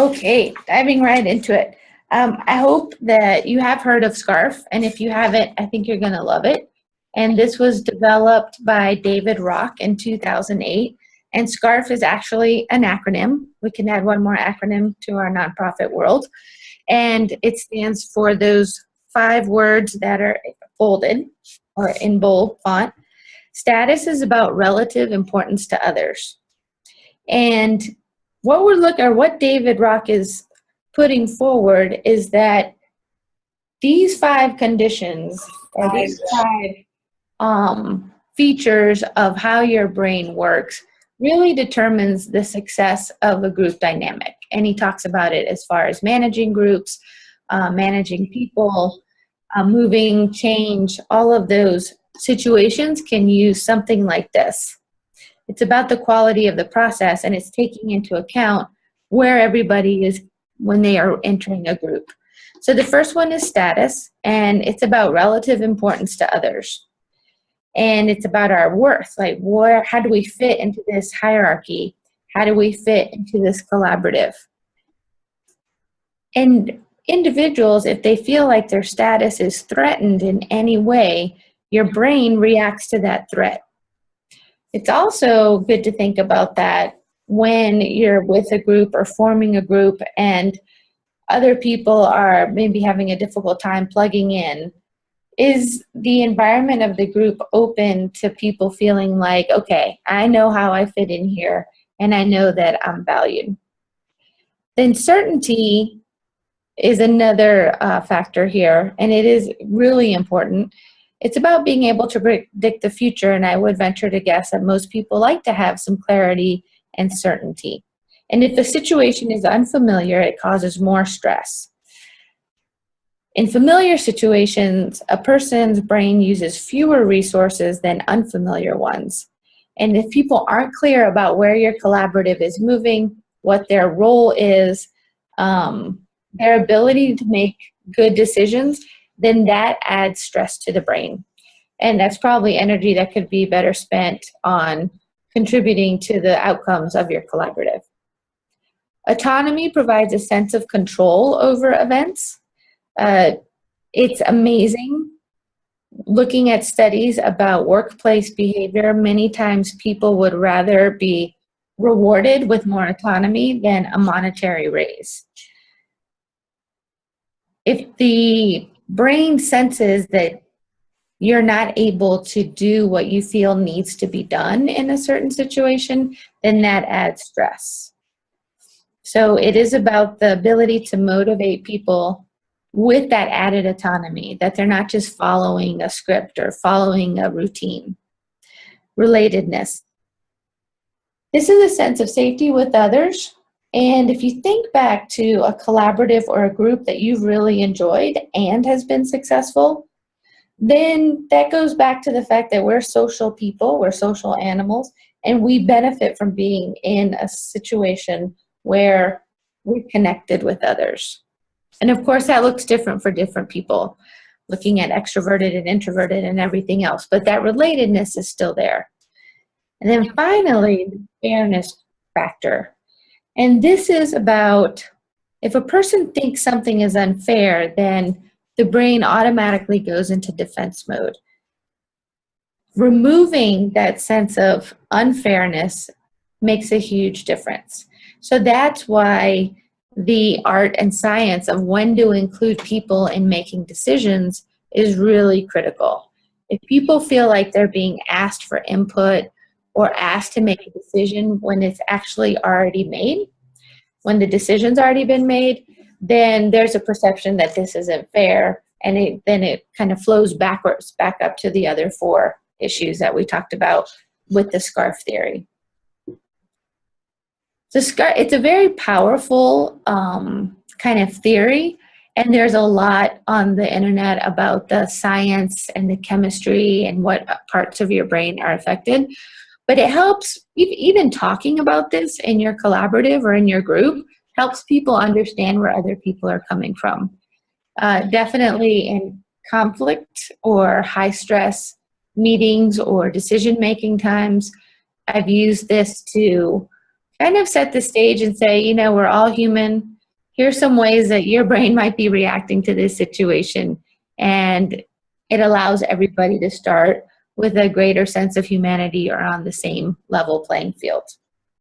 Okay, diving right into it. I hope that you have heard of SCRAF, and if you haven't, I think you're going to love it. And this was developed by David Rock in 2008. And SCRAF is actually an acronym. We can add one more acronym to our nonprofit world. And it stands for those 5 words that are bolded or in bold font. Status is about relative importance to others. And what David Rock is putting forward is that these 5 conditions, or these 5 features of how your brain works, really determines the success of a group dynamic. And he talks about it as far as managing groups, managing people, moving, change, all of those situations can use something like this. It's about the quality of the process, and it's taking into account where everybody is when they are entering a group. So the first one is status, and it's about relative importance to others. And it's about our worth, like how do we fit into this hierarchy? How do we fit into this collaborative? And individuals, if they feel like their status is threatened in any way, your brain reacts to that threat. It's also good to think about that when you're with a group or forming a group and other people are maybe having a difficult time plugging in. Is the environment of the group open to people feeling like, okay, I know how I fit in here and I know that I'm valued? Then certainty is another factor here, and it is really important. It's about being able to predict the future, and I would venture to guess that most people like to have some clarity and certainty. And if the situation is unfamiliar, it causes more stress. In familiar situations, a person's brain uses fewer resources than unfamiliar ones. And if people aren't clear about where your collaborative is moving, what their role is, their ability to make good decisions, then that adds stress to the brain. And that's probably energy that could be better spent on contributing to the outcomes of your collaborative. Autonomy provides a sense of control over events. It's amazing. Looking at studies about workplace behavior, many times people would rather be rewarded with more autonomy than a monetary raise. If the brain senses that you're not able to do what you feel needs to be done in a certain situation, then that adds stress. So it is about the ability to motivate people with that added autonomy, that they're not just following a script or following a routine. Relatedness. This is a sense of safety with others. And if you think back to a collaborative or a group that you've really enjoyed and has been successful, then that goes back to the fact that we're social people, we're social animals, and we benefit from being in a situation where we're connected with others. And of course, that looks different for different people, looking at extroverted and introverted and everything else, but that relatedness is still there. And then finally, the Earnest Factor. And this is about, if a person thinks something is unfair, then the brain automatically goes into defense mode. Removing that sense of unfairness makes a huge difference. So that's why the art and science of when to include people in making decisions is really critical. If people feel like they're being asked for input or asked to make a decision when it's actually already made, when the decision's already been made, then there's a perception that this isn't fair, and then it kind of flows backwards, back up to the other 4 issues that we talked about with the SCRAF theory. It's a very powerful kind of theory, and there's a lot on the internet about the science and the chemistry and what parts of your brain are affected. But it helps, even talking about this in your collaborative or in your group, helps people understand where other people are coming from. Definitely in conflict or high stress meetings or decision-making times, I've used this to kind of set the stage and say, you know, we're all human. Here's some ways that your brain might be reacting to this situation, and it allows everybody to start with a greater sense of humanity or on the same level playing field.